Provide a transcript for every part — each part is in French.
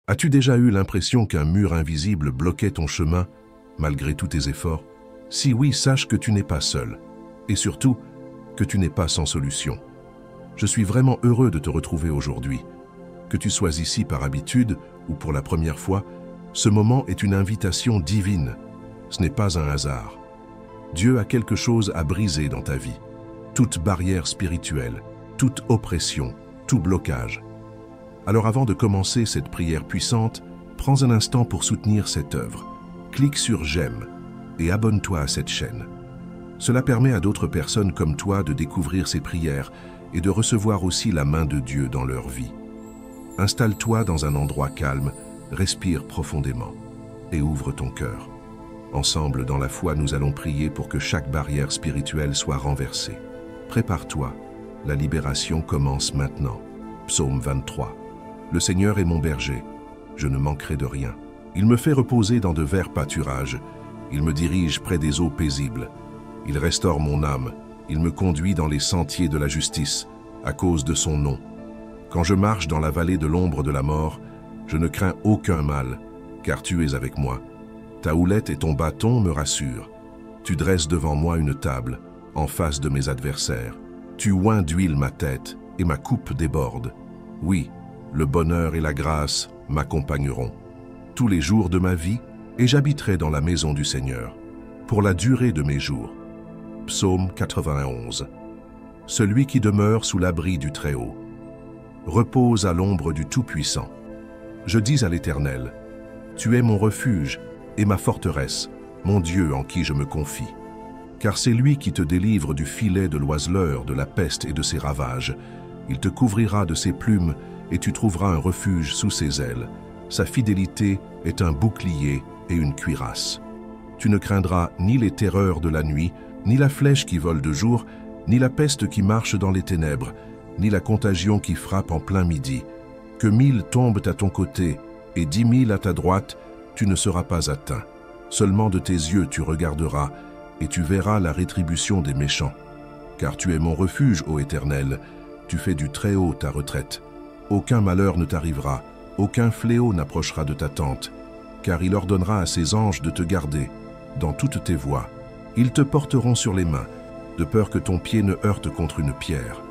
As-tu déjà eu l'impression qu'un mur invisible bloquait ton chemin, malgré tous tes efforts? Si oui, sache que tu n'es pas seul. Et surtout, que tu n'es pas sans solution. Je suis vraiment heureux de te retrouver aujourd'hui. Que tu sois ici par habitude ou pour la première fois, ce moment est une invitation divine. Ce n'est pas un hasard. Dieu a quelque chose à briser dans ta vie. Toute barrière spirituelle, toute oppression, tout blocage. Alors avant de commencer cette prière puissante, prends un instant pour soutenir cette œuvre. Clique sur j'aime et abonne-toi à cette chaîne. Cela permet à d'autres personnes comme toi de découvrir ces prières et de recevoir aussi la main de Dieu dans leur vie. Installe-toi dans un endroit calme, respire profondément et ouvre ton cœur. Ensemble, dans la foi, nous allons prier pour que chaque barrière spirituelle soit renversée. Prépare-toi, la libération commence maintenant. Psaume 23. Le Seigneur est mon berger, je ne manquerai de rien. Il me fait reposer dans de verts pâturages, il me dirige près des eaux paisibles. Il restaure mon âme, il me conduit dans les sentiers de la justice, à cause de son nom. Quand je marche dans la vallée de l'ombre de la mort, je ne crains aucun mal, car tu es avec moi. Ta houlette et ton bâton me rassurent. Tu dresses devant moi une table, en face de mes adversaires. Tu oins d'huile ma tête, et ma coupe déborde. Oui, le bonheur et la grâce m'accompagneront tous les jours de ma vie, et j'habiterai dans la maison du Seigneur, pour la durée de mes jours. Psaume 91. Celui qui demeure sous l'abri du Très-Haut repose à l'ombre du Tout-Puissant. Je dis à l'Éternel, tu es mon refuge et ma forteresse, mon Dieu en qui je me confie. Car c'est lui qui te délivre du filet de l'oiseleur, de la peste et de ses ravages. Il te couvrira de ses plumes et tu trouveras un refuge sous ses ailes. Sa fidélité est un bouclier et une cuirasse. Tu ne craindras ni les terreurs de la nuit, ni la flèche qui vole de jour, ni la peste qui marche dans les ténèbres, ni la contagion qui frappe en plein midi. Que 1000 tombent à ton côté et 10 000 à ta droite, tu ne seras pas atteint. Seulement de tes yeux tu regarderas et tu verras la rétribution des méchants. Car tu es mon refuge, ô Éternel, tu fais du Très-Haut ta retraite. Aucun malheur ne t'arrivera, aucun fléau n'approchera de ta tente, car il ordonnera à ses anges de te garder dans toutes tes voies. Ils te porteront sur les mains, de peur que ton pied ne heurte contre une pierre.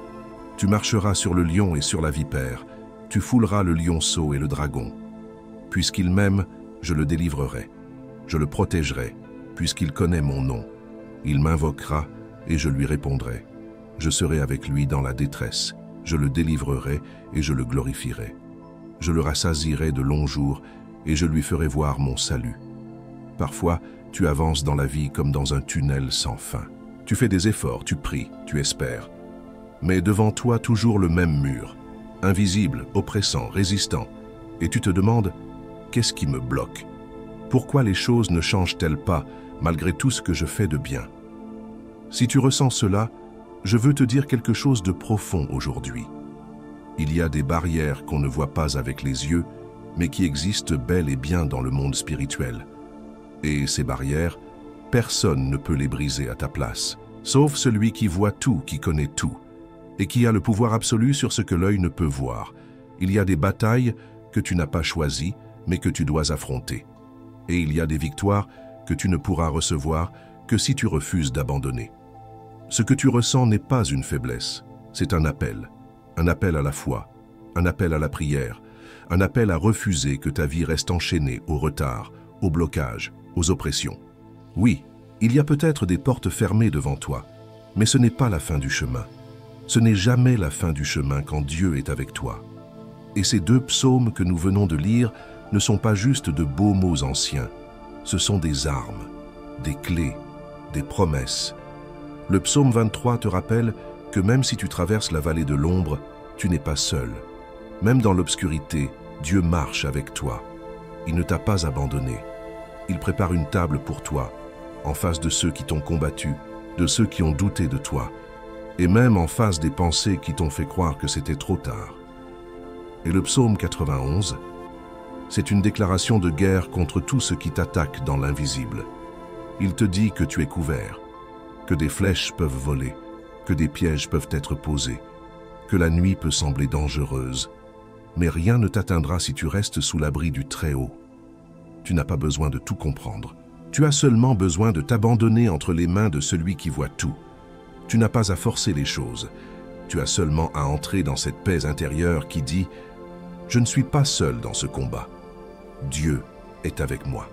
Tu marcheras sur le lion et sur la vipère, tu fouleras le lionceau et le dragon. Puisqu'il m'aime, je le délivrerai. Je le protégerai, puisqu'il connaît mon nom. Il m'invoquera et je lui répondrai. Je serai avec lui dans la détresse. Je le délivrerai et je le glorifierai. Je le rassasierai de longs jours et je lui ferai voir mon salut. Parfois, tu avances dans la vie comme dans un tunnel sans fin. Tu fais des efforts, tu pries, tu espères. Mais devant toi, toujours le même mur, invisible, oppressant, résistant. Et tu te demandes, qu'est-ce qui me bloque? Pourquoi les choses ne changent-elles pas, malgré tout ce que je fais de bien? Si tu ressens cela, je veux te dire quelque chose de profond aujourd'hui. Il y a des barrières qu'on ne voit pas avec les yeux, mais qui existent bel et bien dans le monde spirituel. Et ces barrières, personne ne peut les briser à ta place, sauf celui qui voit tout, qui connaît tout, et qui a le pouvoir absolu sur ce que l'œil ne peut voir. Il y a des batailles que tu n'as pas choisies, mais que tu dois affronter. Et il y a des victoires que tu ne pourras recevoir que si tu refuses d'abandonner. Ce que tu ressens n'est pas une faiblesse, c'est un appel à la foi, un appel à la prière, un appel à refuser que ta vie reste enchaînée au retard, au blocage, aux oppressions. Oui, il y a peut-être des portes fermées devant toi, mais ce n'est pas la fin du chemin. Ce n'est jamais la fin du chemin quand Dieu est avec toi. Et ces 2 psaumes que nous venons de lire ne sont pas juste de beaux mots anciens, ce sont des armes, des clés, des promesses. Le psaume 23 te rappelle que même si tu traverses la vallée de l'ombre, tu n'es pas seul. Même dans l'obscurité, Dieu marche avec toi. Il ne t'a pas abandonné. Il prépare une table pour toi, en face de ceux qui t'ont combattu, de ceux qui ont douté de toi, et même en face des pensées qui t'ont fait croire que c'était trop tard. Et le psaume 91, c'est une déclaration de guerre contre tout ce qui t'attaque dans l'invisible. Il te dit que tu es couvert, que des flèches peuvent voler, que des pièges peuvent être posés, que la nuit peut sembler dangereuse, mais rien ne t'atteindra si tu restes sous l'abri du Très-Haut. Tu n'as pas besoin de tout comprendre. Tu as seulement besoin de t'abandonner entre les mains de celui qui voit tout. Tu n'as pas à forcer les choses. Tu as seulement à entrer dans cette paix intérieure qui dit « Je ne suis pas seul dans ce combat. Dieu est avec moi. »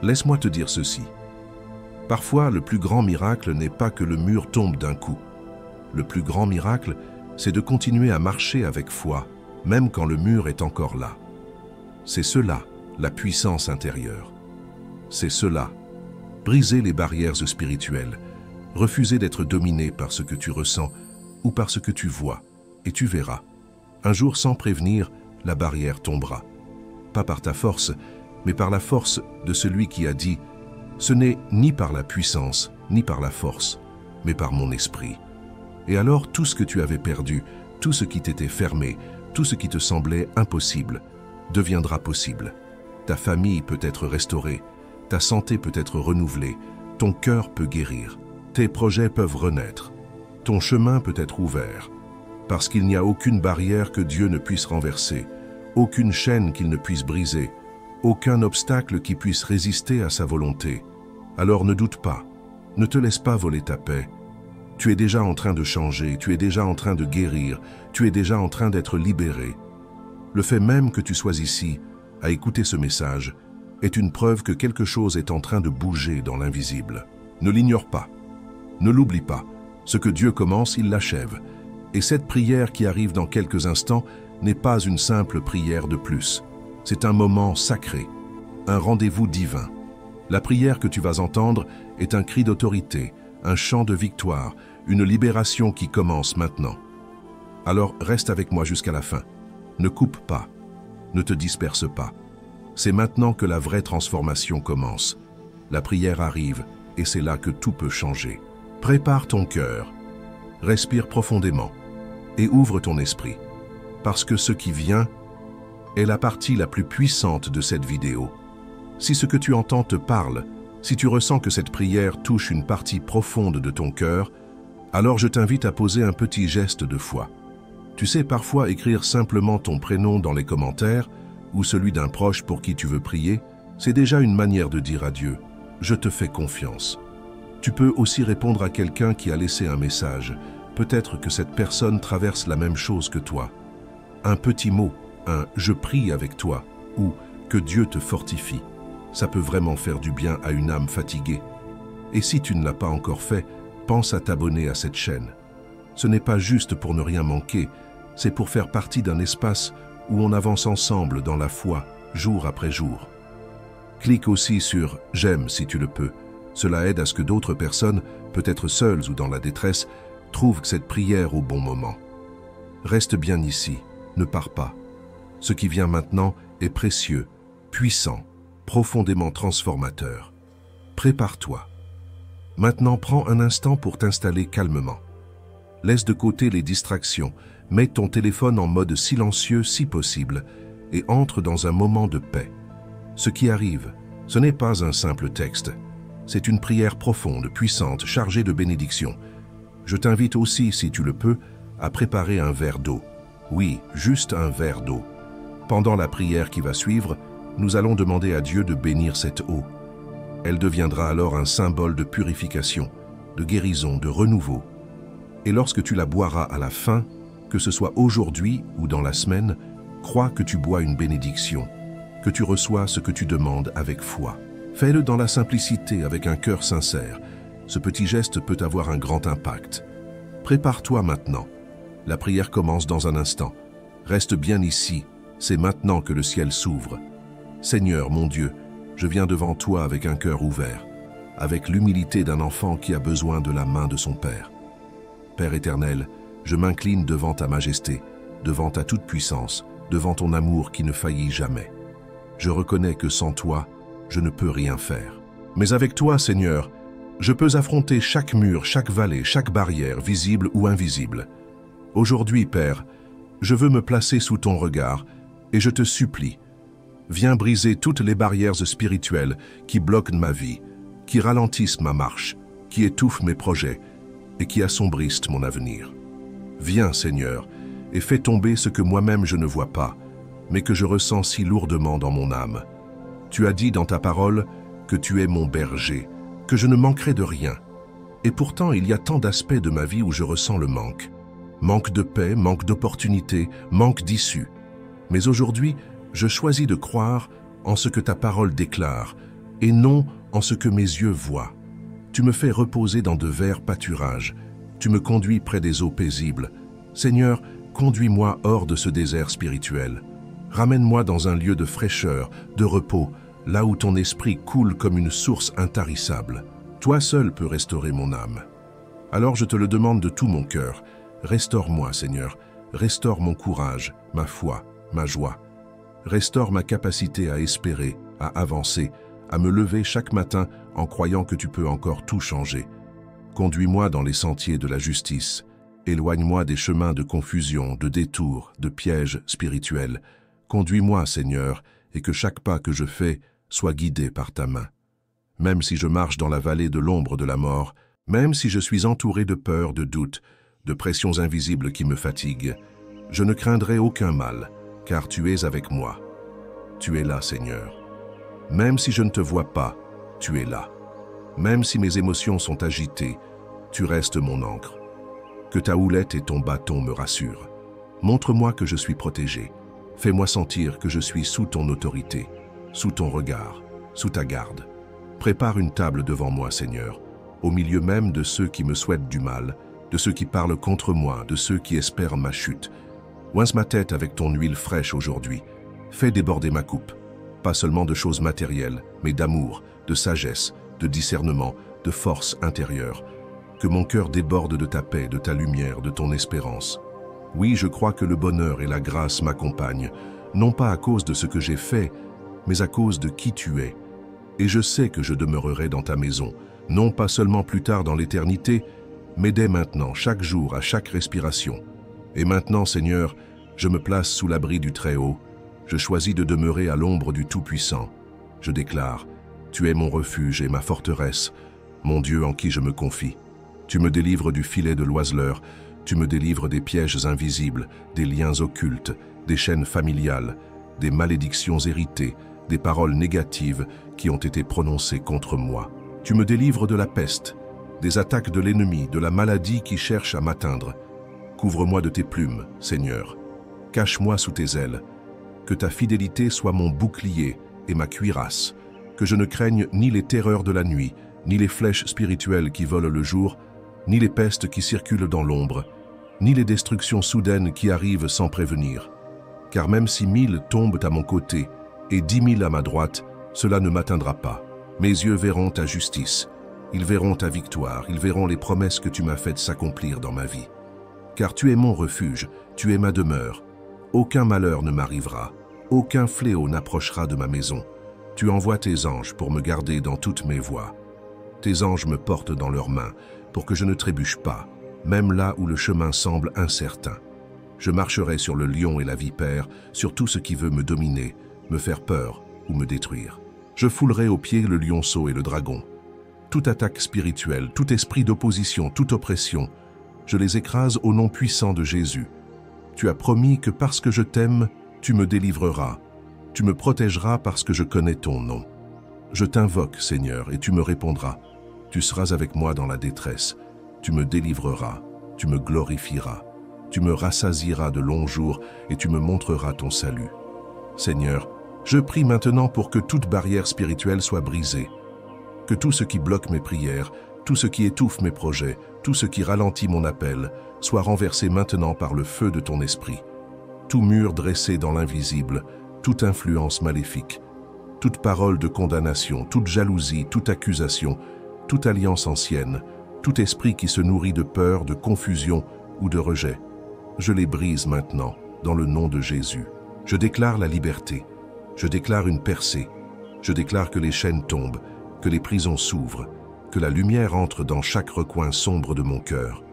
Laisse-moi te dire ceci. Parfois, le plus grand miracle n'est pas que le mur tombe d'un coup. Le plus grand miracle, c'est de continuer à marcher avec foi, même quand le mur est encore là. C'est cela, la puissance intérieure. C'est cela, briser les barrières spirituelles, refuser d'être dominé par ce que tu ressens ou par ce que tu vois, et tu verras. Un jour, sans prévenir, la barrière tombera. Pas par ta force, mais par la force de celui qui a dit « Ce n'est ni par la puissance, ni par la force, mais par mon esprit. » Et alors, tout ce que tu avais perdu, tout ce qui t'était fermé, tout ce qui te semblait impossible, deviendra possible. Ta famille peut être restaurée, ta santé peut être renouvelée, ton cœur peut guérir, tes projets peuvent renaître, ton chemin peut être ouvert, parce qu'il n'y a aucune barrière que Dieu ne puisse renverser, aucune chaîne qu'il ne puisse briser, aucun obstacle qui puisse résister à sa volonté. Alors ne doute pas, ne te laisse pas voler ta paix. Tu es déjà en train de changer, tu es déjà en train de guérir, tu es déjà en train d'être libéré. Le fait même que tu sois ici, à écouter ce message, est une preuve que quelque chose est en train de bouger dans l'invisible. Ne l'ignore pas, ne l'oublie pas. Ce que Dieu commence, il l'achève. Et cette prière qui arrive dans quelques instants n'est pas une simple prière de plus. C'est un moment sacré, un rendez-vous divin. La prière que tu vas entendre est un cri d'autorité, un chant de victoire, une libération qui commence maintenant. Alors reste avec moi jusqu'à la fin. Ne coupe pas, ne te disperse pas. C'est maintenant que la vraie transformation commence. La prière arrive et c'est là que tout peut changer. Prépare ton cœur, respire profondément et ouvre ton esprit. Parce que ce qui vient est la partie la plus puissante de cette vidéo. Si ce que tu entends te parle, si tu ressens que cette prière touche une partie profonde de ton cœur, alors je t'invite à poser un petit geste de foi. Tu sais, parfois écrire simplement ton prénom dans les commentaires ou celui d'un proche pour qui tu veux prier, c'est déjà une manière de dire à Dieu « Je te fais confiance ». Tu peux aussi répondre à quelqu'un qui a laissé un message. Peut-être que cette personne traverse la même chose que toi. Un petit mot, un « je prie avec toi » ou « que Dieu te fortifie ». Ça peut vraiment faire du bien à une âme fatiguée. Et si tu ne l'as pas encore fait, pense à t'abonner à cette chaîne. Ce n'est pas juste pour ne rien manquer, c'est pour faire partie d'un espace où on avance ensemble dans la foi, jour après jour. Clique aussi sur « J'aime » si tu le peux. Cela aide à ce que d'autres personnes, peut-être seules ou dans la détresse, trouvent cette prière au bon moment. Reste bien ici, ne pars pas. Ce qui vient maintenant est précieux, puissant, profondément transformateur. Prépare-toi. Maintenant, prends un instant pour t'installer calmement. Laisse de côté les distractions, mets ton téléphone en mode silencieux si possible et entre dans un moment de paix. Ce qui arrive, ce n'est pas un simple texte. C'est une prière profonde, puissante, chargée de bénédictions. Je t'invite aussi, si tu le peux, à préparer un verre d'eau. Oui, juste un verre d'eau. Pendant la prière qui va suivre, nous allons demander à Dieu de bénir cette eau. Elle deviendra alors un symbole de purification, de guérison, de renouveau. Et lorsque tu la boiras à la fin, que ce soit aujourd'hui ou dans la semaine, crois que tu bois une bénédiction, que tu reçois ce que tu demandes avec foi. Fais-le dans la simplicité, avec un cœur sincère. Ce petit geste peut avoir un grand impact. Prépare-toi maintenant. La prière commence dans un instant. Reste bien ici, c'est maintenant que le ciel s'ouvre. Seigneur, mon Dieu, je viens devant toi avec un cœur ouvert, avec l'humilité d'un enfant qui a besoin de la main de son Père. Père éternel, je m'incline devant ta majesté, devant ta toute-puissance, devant ton amour qui ne faillit jamais. Je reconnais que sans toi, je ne peux rien faire. Mais avec toi, Seigneur, je peux affronter chaque mur, chaque vallée, chaque barrière, visible ou invisible. Aujourd'hui, Père, je veux me placer sous ton regard et je te supplie, viens briser toutes les barrières spirituelles qui bloquent ma vie, qui ralentissent ma marche, qui étouffent mes projets et qui assombrissent mon avenir. Viens, Seigneur, et fais tomber ce que moi-même je ne vois pas, mais que je ressens si lourdement dans mon âme. Tu as dit dans ta parole que tu es mon berger, que je ne manquerai de rien. Et pourtant, il y a tant d'aspects de ma vie où je ressens le manque. Manque de paix, manque d'opportunités, manque d'issue. Mais aujourd'hui, je choisis de croire en ce que ta parole déclare, et non en ce que mes yeux voient. Tu me fais reposer dans de verts pâturages. Tu me conduis près des eaux paisibles. Seigneur, conduis-moi hors de ce désert spirituel. Ramène-moi dans un lieu de fraîcheur, de repos, là où ton esprit coule comme une source intarissable. Toi seul peux restaurer mon âme. Alors je te le demande de tout mon cœur. Restaure-moi, Seigneur. Restaure mon courage, ma foi, ma joie. Restaure ma capacité à espérer, à avancer, à me lever chaque matin en croyant que tu peux encore tout changer. Conduis-moi dans les sentiers de la justice. Éloigne-moi des chemins de confusion, de détours, de pièges spirituels. Conduis-moi, Seigneur, et que chaque pas que je fais soit guidé par ta main. Même si je marche dans la vallée de l'ombre de la mort, même si je suis entouré de peurs, de doutes, de pressions invisibles qui me fatiguent, je ne craindrai aucun mal, car tu es avec moi. Tu es là, Seigneur. Même si je ne te vois pas, tu es là. Même si mes émotions sont agitées, tu restes mon ancre. Que ta houlette et ton bâton me rassurent. Montre-moi que je suis protégé. Fais-moi sentir que je suis sous ton autorité, sous ton regard, sous ta garde. Prépare une table devant moi, Seigneur, au milieu même de ceux qui me souhaitent du mal, de ceux qui parlent contre moi, de ceux qui espèrent ma chute. Oince ma tête avec ton huile fraîche aujourd'hui. Fais déborder ma coupe, pas seulement de choses matérielles, mais d'amour, de sagesse, de discernement, de force intérieure. Que mon cœur déborde de ta paix, de ta lumière, de ton espérance. Oui, je crois que le bonheur et la grâce m'accompagnent, non pas à cause de ce que j'ai fait, mais à cause de qui tu es. Et je sais que je demeurerai dans ta maison, non pas seulement plus tard dans l'éternité, mais dès maintenant, chaque jour, à chaque respiration. Et maintenant, Seigneur, je me place sous l'abri du Très-Haut. Je choisis de demeurer à l'ombre du Tout-Puissant. Je déclare, tu es mon refuge et ma forteresse, mon Dieu en qui je me confie. Tu me délivres du filet de l'oiseleur, tu me délivres des pièges invisibles, des liens occultes, des chaînes familiales, des malédictions héritées, des paroles négatives qui ont été prononcées contre moi. Tu me délivres de la peste, des attaques de l'ennemi, de la maladie qui cherche à m'atteindre. Couvre-moi de tes plumes, Seigneur. Cache-moi sous tes ailes. Que ta fidélité soit mon bouclier et ma cuirasse. Que je ne craigne ni les terreurs de la nuit, ni les flèches spirituelles qui volent le jour, ni les pestes qui circulent dans l'ombre, ni les destructions soudaines qui arrivent sans prévenir. Car même si 1000 tombent à mon côté et 10 000 à ma droite, cela ne m'atteindra pas. Mes yeux verront ta justice, ils verront ta victoire, ils verront les promesses que tu m'as faites s'accomplir dans ma vie. Car tu es mon refuge, tu es ma demeure. Aucun malheur ne m'arrivera, aucun fléau n'approchera de ma maison. Tu envoies tes anges pour me garder dans toutes mes voies. Tes anges me portent dans leurs mains pour que je ne trébuche pas, même là où le chemin semble incertain. Je marcherai sur le lion et la vipère, sur tout ce qui veut me dominer, me faire peur ou me détruire. Je foulerai aux pieds le lionceau et le dragon. Toute attaque spirituelle, tout esprit d'opposition, toute oppression, je les écrase au nom puissant de Jésus. Tu as promis que parce que je t'aime, tu me délivreras. Tu me protégeras parce que je connais ton nom. Je t'invoque, Seigneur, et tu me répondras. Tu seras avec moi dans la détresse. Tu me délivreras, tu me glorifieras. Tu me rassasieras de longs jours et tu me montreras ton salut. Seigneur, je prie maintenant pour que toute barrière spirituelle soit brisée. Que tout ce qui bloque mes prières, tout ce qui étouffe mes projets, tout ce qui ralentit mon appel, soit renversé maintenant par le feu de ton esprit. Tout mur dressé dans l'invisible, toute influence maléfique, toute parole de condamnation, toute jalousie, toute accusation, toute alliance ancienne, tout esprit qui se nourrit de peur, de confusion ou de rejet. Je les brise maintenant, dans le nom de Jésus. Je déclare la liberté. Je déclare une percée. Je déclare que les chaînes tombent, que les prisons s'ouvrent, que la lumière entre dans chaque recoin sombre de mon cœur.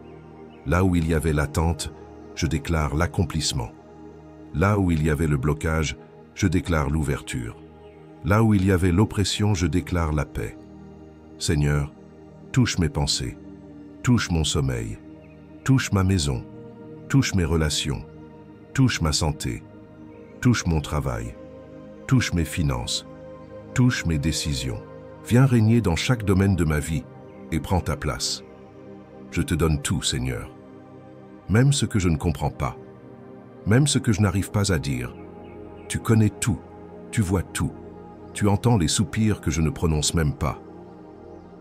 Là où il y avait l'attente, je déclare l'accomplissement. Là où il y avait le blocage, je déclare l'ouverture. Là où il y avait l'oppression, je déclare la paix. Seigneur, touche mes pensées, touche mon sommeil, touche ma maison, touche mes relations, touche ma santé, touche mon travail, touche mes finances, touche mes décisions. Viens régner dans chaque domaine de ma vie et prends ta place. Je te donne tout, Seigneur. Même ce que je ne comprends pas, même ce que je n'arrive pas à dire. Tu connais tout, tu vois tout, tu entends les soupirs que je ne prononce même pas.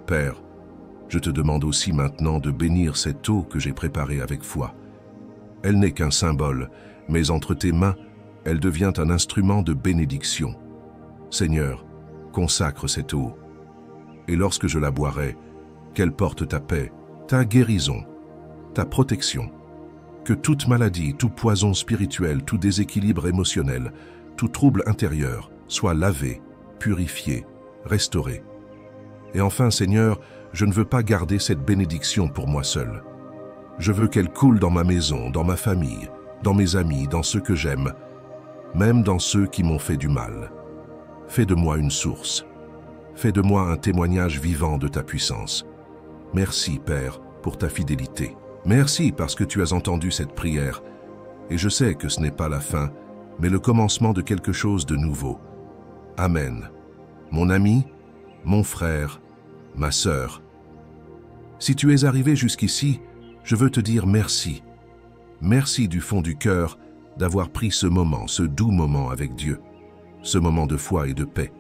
Père, je te demande aussi maintenant de bénir cette eau que j'ai préparée avec foi. Elle n'est qu'un symbole, mais entre tes mains, elle devient un instrument de bénédiction. Seigneur, consacre cette eau. Et lorsque je la boirai, qu'elle porte ta paix, ta guérison, ta protection. Que toute maladie, tout poison spirituel, tout déséquilibre émotionnel, tout trouble intérieur soit lavé, purifié, restauré. Et enfin, Seigneur, je ne veux pas garder cette bénédiction pour moi seul. Je veux qu'elle coule dans ma maison, dans ma famille, dans mes amis, dans ceux que j'aime, même dans ceux qui m'ont fait du mal. Fais de moi une source. Fais de moi un témoignage vivant de ta puissance. Merci, Père, pour ta fidélité. Merci parce que tu as entendu cette prière. Et je sais que ce n'est pas la fin, mais le commencement de quelque chose de nouveau. Amen. Mon ami, mon frère, ma sœur. Si tu es arrivé jusqu'ici, je veux te dire merci. Merci du fond du cœur d'avoir pris ce moment, ce doux moment avec Dieu, ce moment de foi et de paix.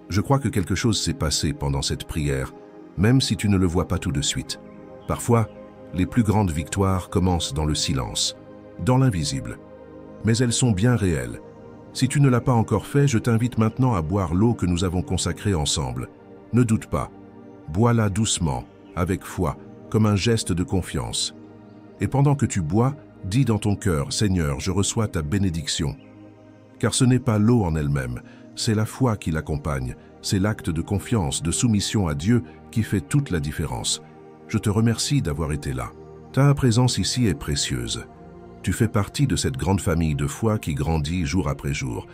Je crois que quelque chose s'est passé pendant cette prière, même si tu ne le vois pas tout de suite. Parfois, les plus grandes victoires commencent dans le silence, dans l'invisible. Mais elles sont bien réelles. Si tu ne l'as pas encore fait, je t'invite maintenant à boire l'eau que nous avons consacrée ensemble. Ne doute pas. Bois-la doucement, avec foi, comme un geste de confiance. Et pendant que tu bois, dis dans ton cœur, Seigneur, je reçois ta bénédiction. Car ce n'est pas l'eau en elle-même, c'est la foi qui l'accompagne, c'est l'acte de confiance, de soumission à Dieu qui fait toute la différence. Je te remercie d'avoir été là. Ta présence ici est précieuse. Tu fais partie de cette grande famille de foi qui grandit jour après jour.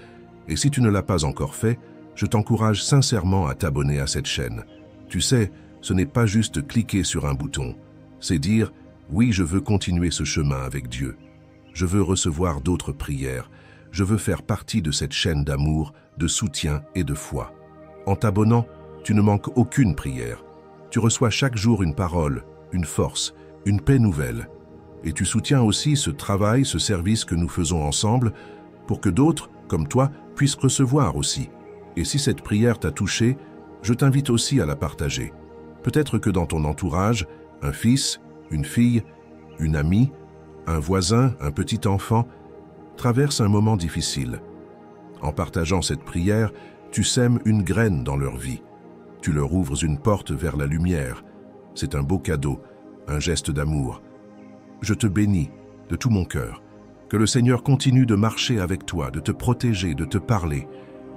Et si tu ne l'as pas encore fait, je t'encourage sincèrement à t'abonner à cette chaîne. Tu sais, ce n'est pas juste cliquer sur un bouton. C'est dire, oui, je veux continuer ce chemin avec Dieu. Je veux recevoir d'autres prières. Je veux faire partie de cette chaîne d'amour, de soutien et de foi. En t'abonnant, tu ne manques aucune prière. Tu reçois chaque jour une parole, une force, une paix nouvelle. Et tu soutiens aussi ce travail, ce service que nous faisons ensemble pour que d'autres, comme toi, puissent recevoir aussi. Et si cette prière t'a touché, je t'invite aussi à la partager. Peut-être que dans ton entourage, un fils, une fille, une amie, un voisin, un petit enfant, traverse un moment difficile. En partageant cette prière, tu sèmes une graine dans leur vie. Tu leur ouvres une porte vers la lumière. C'est un beau cadeau, un geste d'amour. Je te bénis de tout mon cœur. Que le Seigneur continue de marcher avec toi, de te protéger, de te parler.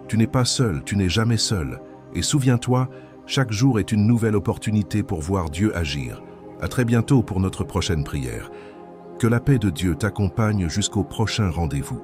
Tu n'es pas seul, tu n'es jamais seul. Et souviens-toi, chaque jour est une nouvelle opportunité pour voir Dieu agir. À très bientôt pour notre prochaine prière. Que la paix de Dieu t'accompagne jusqu'au prochain rendez-vous.